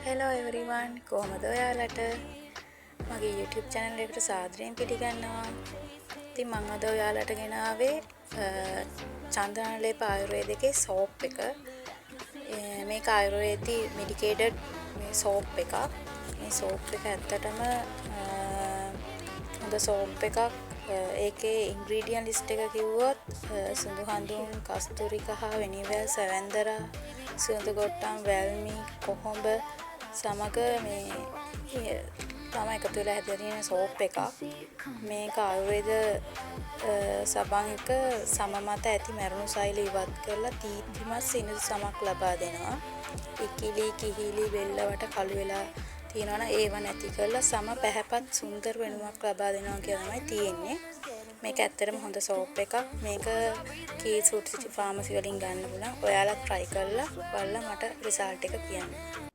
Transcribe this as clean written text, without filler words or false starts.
Hello everyone, කොහමද ඔයාලට? මගේ YouTube channel එකට සාදරයෙන් පිළිගන්නවා. ඉතින් මම අද ඔයාලට ගෙන ආවේ චන්දනලේප ආයුර්වේදිකේ soap එක. මේක ආයුර්වේදී medicated මේ soap එකක්. මේ soap එක ඇත්තටම හොඳ soap එකක්. ඒකේ ingredient list එක කිව්වොත් සුදු හඳුන්, කස්තුරික හා වෙනිවැල්, සැවැන්දරා, සුවඳ ගොට්ටම්, වැල්මි, කොහොඹ සමග මේ තමයි එකතු වෙලා හැදලා තියෙන සෝප් එකක්. මේක ආයුර්වේද සබන් එක සම මත ඇති මරණු සෛල ඉවත් කරලා තීත්තිමත් සිනිඳු සමක් ලබා දෙනවා. ඉකිලි කිහිලි වෙල්ලවට කළු වෙලා තියෙනවනම් ඒව නැති කරලා සම පැහැපත් සුන්දර වෙනුමක් ලබා දෙනවා කියලා තමයි තියෙන්නේ. මේක ඇත්තටම හොඳ සෝප් එකක්. මේක කී සූට් සිටි ෆාමසි වලින් ගන්න පුළුවන්. ඔයාලා try කරලා බලලා මට result එක කියන්න.